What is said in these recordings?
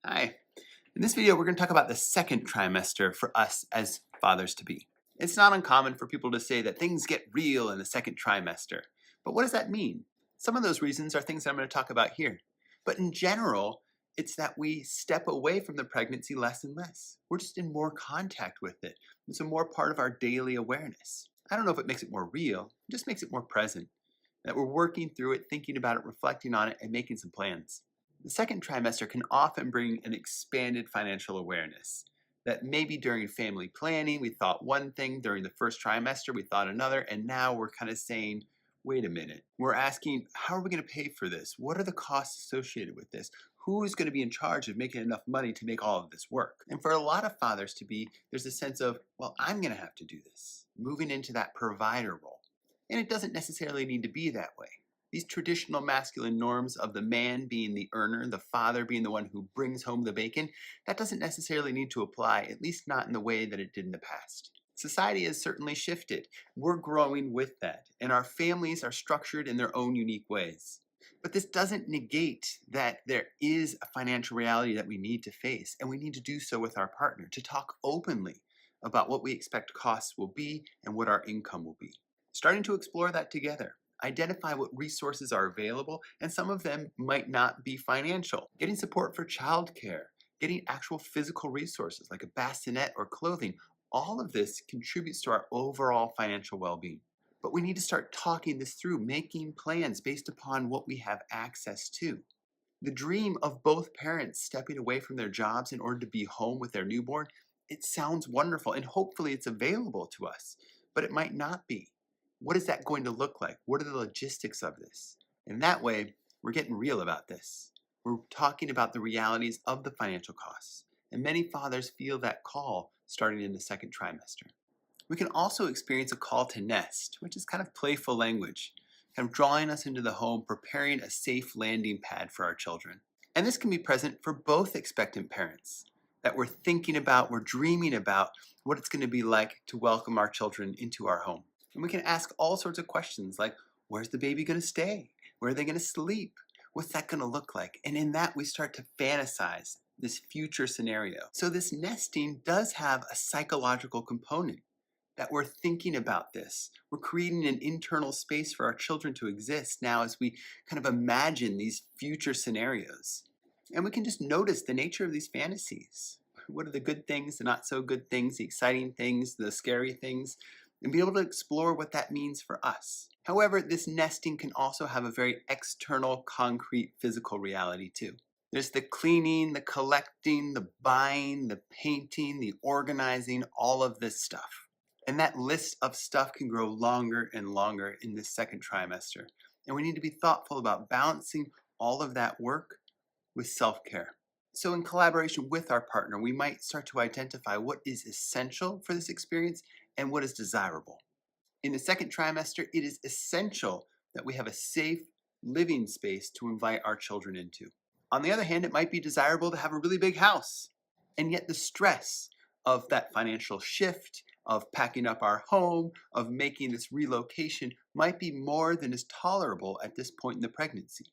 Hi. In this video, we're going to talk about the second trimester for us as fathers-to-be. It's not uncommon for people to say that things get real in the second trimester. But what does that mean? Some of those reasons are things that I'm going to talk about here. But in general, it's that we step away from the pregnancy less and less. We're just in more contact with it. It's a more part of our daily awareness. I don't know if it makes it more real, it just makes it more present. That we're working through it, thinking about it, reflecting on it, and making some plans. The second trimester can often bring an expanded financial awareness. That maybe during family planning, we thought one thing, during the first trimester, we thought another, and now we're kind of saying, wait a minute. We're asking, how are we going to pay for this? What are the costs associated with this? Who is going to be in charge of making enough money to make all of this work? And for a lot of fathers to be, there's a sense of, well, I'm going to have to do this, moving into that provider role. And it doesn't necessarily need to be that way. These traditional masculine norms of the man being the earner, the father being the one who brings home the bacon, that doesn't necessarily need to apply, at least not in the way that it did in the past. Society has certainly shifted. We're growing with that, and our families are structured in their own unique ways. But this doesn't negate that there is a financial reality that we need to face, and we need to do so with our partner, to talk openly about what we expect costs will be and what our income will be. Starting to explore that together. Identify what resources are available, and some of them might not be financial. Getting support for childcare, getting actual physical resources like a bassinet or clothing, all of this contributes to our overall financial well-being. But we need to start talking this through, making plans based upon what we have access to. The dream of both parents stepping away from their jobs in order to be home with their newborn, it sounds wonderful, and hopefully it's available to us, but it might not be. What is that going to look like? What are the logistics of this? And that way, we're getting real about this. We're talking about the realities of the financial costs. And many fathers feel that call starting in the second trimester. We can also experience a call to nest, which is kind of playful language, kind of drawing us into the home, preparing a safe landing pad for our children. And this can be present for both expectant parents, that we're thinking about, we're dreaming about what it's going to be like to welcome our children into our home. And we can ask all sorts of questions like, where's the baby going to stay? Where are they going to sleep? What's that going to look like? And in that, we start to fantasize this future scenario. So this nesting does have a psychological component, that we're thinking about this. We're creating an internal space for our children to exist now as we kind of imagine these future scenarios. And we can just notice the nature of these fantasies. What are the good things, the not so good things, the exciting things, the scary things, and be able to explore what that means for us. However, this nesting can also have a very external, concrete, physical reality too. There's the cleaning, the collecting, the buying, the painting, the organizing, all of this stuff. And that list of stuff can grow longer and longer in this second trimester. And we need to be thoughtful about balancing all of that work with self-care. So in collaboration with our partner, we might start to identify what is essential for this experience and what is desirable. In the second trimester, it is essential that we have a safe living space to invite our children into. On the other hand, it might be desirable to have a really big house. And yet the stress of that financial shift, of packing up our home, of making this relocation might be more than is tolerable at this point in the pregnancy.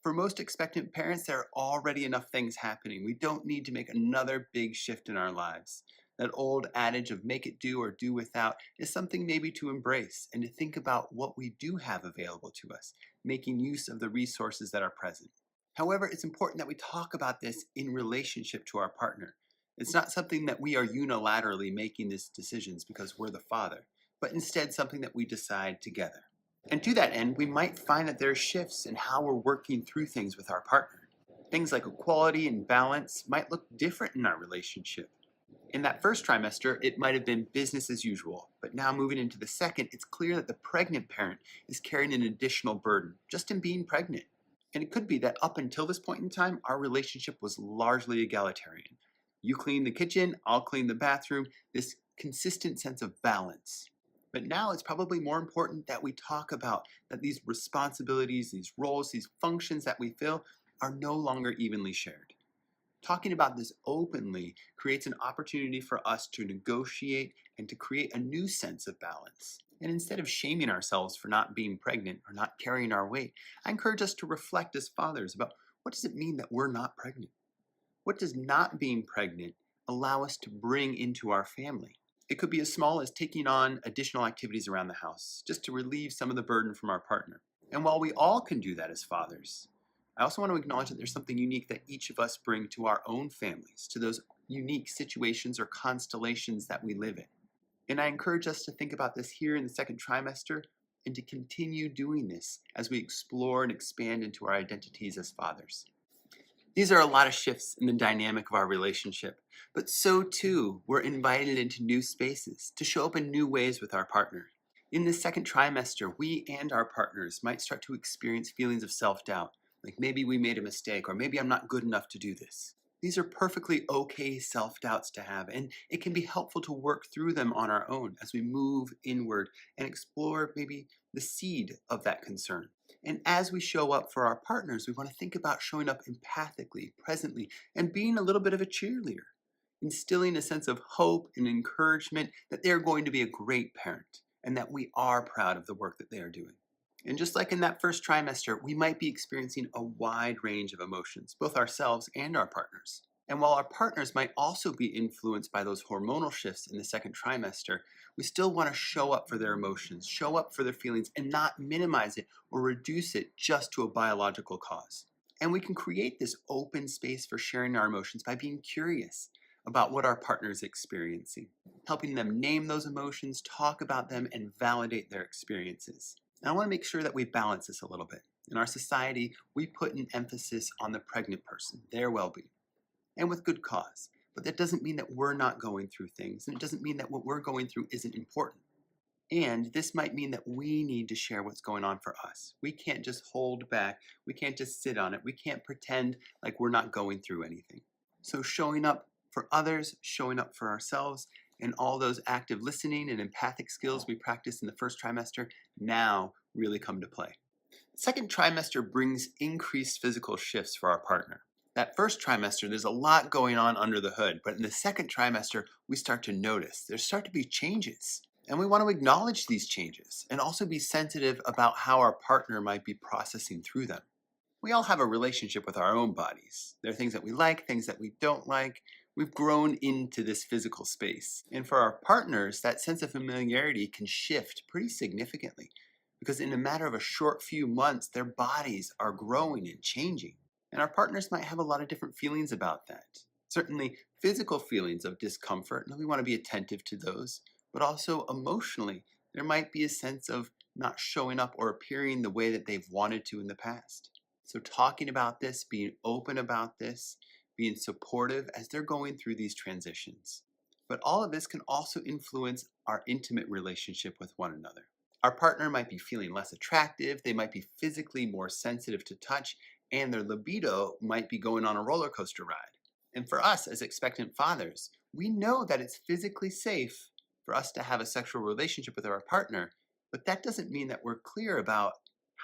For most expectant parents, there are already enough things happening. We don't need to make another big shift in our lives. That old adage of make it do or do without is something maybe to embrace and to think about what we do have available to us, making use of the resources that are present. However, it's important that we talk about this in relationship to our partner. It's not something that we are unilaterally making these decisions because we're the father, but instead something that we decide together. And to that end, we might find that there are shifts in how we're working through things with our partner. Things like equality and balance might look different in our relationship. In that first trimester, it might have been business as usual, but now moving into the second, it's clear that the pregnant parent is carrying an additional burden just in being pregnant. And it could be that up until this point in time, our relationship was largely egalitarian. You clean the kitchen, I'll clean the bathroom, this consistent sense of balance. But now it's probably more important that we talk about that these responsibilities, these roles, these functions that we fill are no longer evenly shared. Talking about this openly creates an opportunity for us to negotiate and to create a new sense of balance. And instead of shaming ourselves for not being pregnant or not carrying our weight, I encourage us to reflect as fathers about what does it mean that we're not pregnant? What does not being pregnant allow us to bring into our family? It could be as small as taking on additional activities around the house, just to relieve some of the burden from our partner. And while we all can do that as fathers, I also want to acknowledge that there's something unique that each of us bring to our own families, to those unique situations or constellations that we live in. And I encourage us to think about this here in the second trimester and to continue doing this as we explore and expand into our identities as fathers. These are a lot of shifts in the dynamic of our relationship, but so too, we're invited into new spaces to show up in new ways with our partner. In this second trimester, we and our partners might start to experience feelings of self-doubt, like maybe we made a mistake or maybe I'm not good enough to do this. These are perfectly okay self-doubts to have, and it can be helpful to work through them on our own as we move inward and explore maybe the seed of that concern. And as we show up for our partners, we want to think about showing up empathically, presently, and being a little bit of a cheerleader, instilling a sense of hope and encouragement that they're going to be a great parent and that we are proud of the work that they are doing. And just like in that first trimester, we might be experiencing a wide range of emotions, both ourselves and our partners. And while our partners might also be influenced by those hormonal shifts in the second trimester, we still want to show up for their emotions, show up for their feelings, and not minimize it or reduce it just to a biological cause. And we can create this open space for sharing our emotions by being curious about what our partner is experiencing, helping them name those emotions, talk about them, and validate their experiences. And I want to make sure that we balance this a little bit. In our society, we put an emphasis on the pregnant person, their well-being, and with good cause. But that doesn't mean that we're not going through things, and it doesn't mean that what we're going through isn't important. And this might mean that we need to share what's going on for us. We can't just hold back. We can't just sit on it. We can't pretend like we're not going through anything. So showing up for others, showing up for ourselves, and all those active listening and empathic skills we practiced in the first trimester now really come to play. Second trimester brings increased physical shifts for our partner. That first trimester, there's a lot going on under the hood, but in the second trimester, we start to notice. There start to be changes, and we want to acknowledge these changes and also be sensitive about how our partner might be processing through them. We all have a relationship with our own bodies. There are things that we like, things that we don't like. We've grown into this physical space. And for our partners, that sense of familiarity can shift pretty significantly because in a matter of a short few months, their bodies are growing and changing. And our partners might have a lot of different feelings about that. Certainly physical feelings of discomfort, and we want to be attentive to those, but also emotionally, there might be a sense of not showing up or appearing the way that they've wanted to in the past. So talking about this, being open about this, being supportive as they're going through these transitions. But all of this can also influence our intimate relationship with one another. Our partner might be feeling less attractive, they might be physically more sensitive to touch, and their libido might be going on a roller coaster ride. And for us as expectant fathers, we know that it's physically safe for us to have a sexual relationship with our partner, but that doesn't mean that we're clear about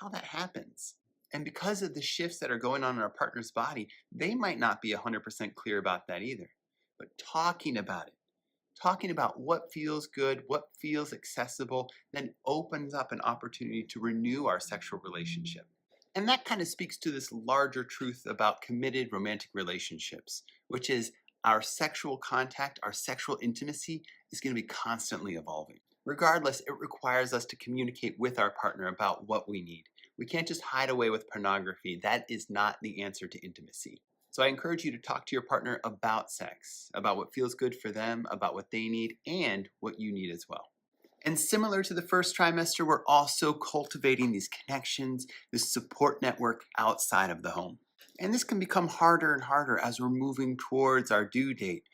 how that happens. And because of the shifts that are going on in our partner's body, they might not be 100% clear about that either. But talking about it, talking about what feels good, what feels accessible, then opens up an opportunity to renew our sexual relationship. And that kind of speaks to this larger truth about committed romantic relationships, which is our sexual contact, our sexual intimacy is going to be constantly evolving. Regardless, it requires us to communicate with our partner about what we need. We can't just hide away with pornography. That is not the answer to intimacy. So I encourage you to talk to your partner about sex, about what feels good for them, about what they need, and what you need as well. And similar to the first trimester, we're also cultivating these connections, this support network outside of the home. And this can become harder and harder as we're moving towards our due date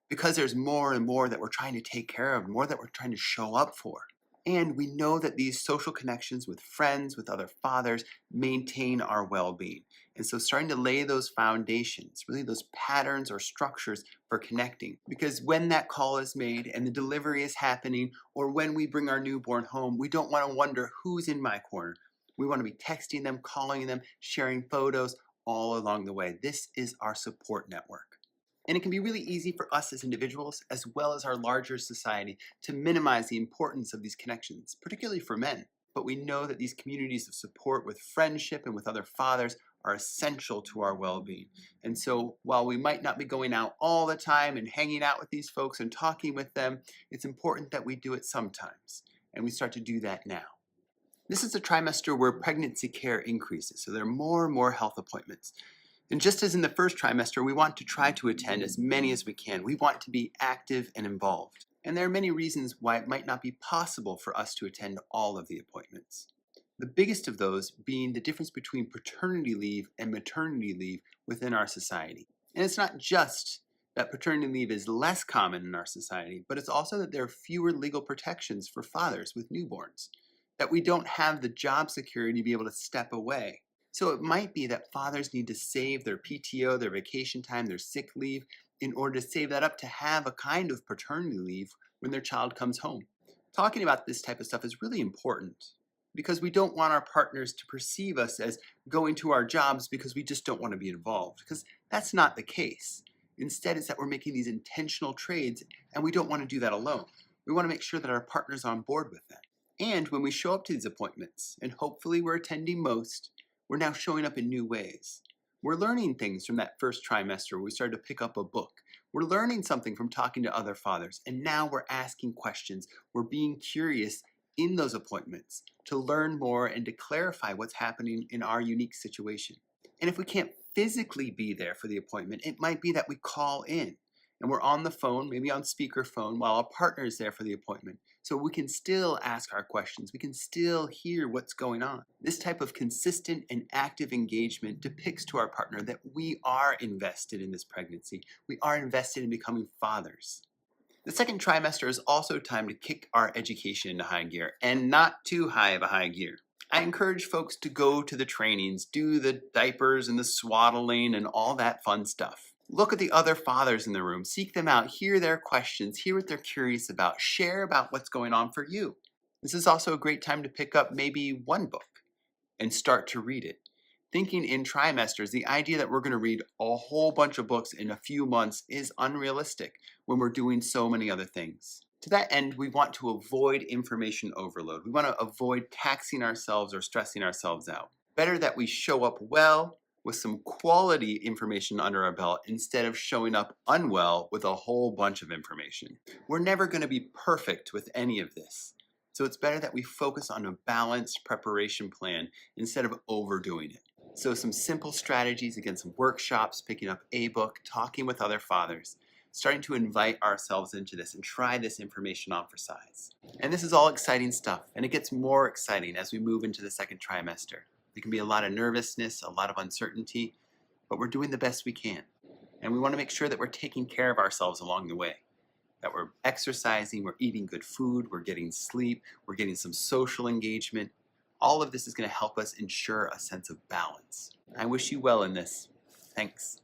because there's more and more that we're trying to take care of, more that we're trying to show up for. And we know that these social connections with friends, with other fathers, maintain our well-being. And so starting to lay those foundations, really those patterns or structures for connecting. Because when that call is made and the delivery is happening, or when we bring our newborn home, we don't want to wonder who's in my corner. We want to be texting them, calling them, sharing photos all along the way. This is our support network. And it can be really easy for us as individuals, as well as our larger society, to minimize the importance of these connections, particularly for men. But we know that these communities of support with friendship and with other fathers are essential to our well-being. And so while we might not be going out all the time and hanging out with these folks and talking with them, it's important that we do it sometimes. And we start to do that now. This is a trimester where pregnancy care increases, so there are more and more health appointments. And just as in the first trimester, we want to try to attend as many as we can. We want to be active and involved. And there are many reasons why it might not be possible for us to attend all of the appointments. The biggest of those being the difference between paternity leave and maternity leave within our society. And it's not just that paternity leave is less common in our society, but it's also that there are fewer legal protections for fathers with newborns, that we don't have the job security to be able to step away. So it might be that fathers need to save their PTO, their vacation time, their sick leave, in order to save that up to have a kind of paternity leave when their child comes home. Talking about this type of stuff is really important because we don't want our partners to perceive us as going to our jobs because we just don't want to be involved, because that's not the case. Instead, it's that we're making these intentional trades and we don't want to do that alone. We want to make sure that our partner's on board with that. And when we show up to these appointments, and hopefully we're attending most, we're now showing up in new ways. We're learning things from that first trimester where we started to pick up a book. We're learning something from talking to other fathers, and now we're asking questions. We're being curious in those appointments to learn more and to clarify what's happening in our unique situation. And if we can't physically be there for the appointment, it might be that we call in and we're on the phone, maybe on speakerphone, while our partner is there for the appointment. So we can still ask our questions. We can still hear what's going on. This type of consistent and active engagement depicts to our partner that we are invested in this pregnancy. We are invested in becoming fathers. The second trimester is also time to kick our education into high gear, and not too high of a high gear. I encourage folks to go to the trainings, do the diapers and the swaddling and all that fun stuff. Look at the other fathers in the room, seek them out, hear their questions, hear what they're curious about, share about what's going on for you. This is also a great time to pick up maybe one book and start to read it. Thinking in trimesters, the idea that we're going to read a whole bunch of books in a few months is unrealistic when we're doing so many other things. To that end, we want to avoid information overload. We want to avoid taxing ourselves or stressing ourselves out. Better that we show up well with some quality information under our belt instead of showing up unwell with a whole bunch of information. We're never going to be perfect with any of this. So it's better that we focus on a balanced preparation plan instead of overdoing it. So some simple strategies, again, some workshops, picking up a book, talking with other fathers, starting to invite ourselves into this and try this information on for size. And this is all exciting stuff, and it gets more exciting as we move into the second trimester. There can be a lot of nervousness, a lot of uncertainty, but we're doing the best we can. And we want to make sure that we're taking care of ourselves along the way, that we're exercising, we're eating good food, we're getting sleep, we're getting some social engagement. All of this is going to help us ensure a sense of balance. I wish you well in this. Thanks.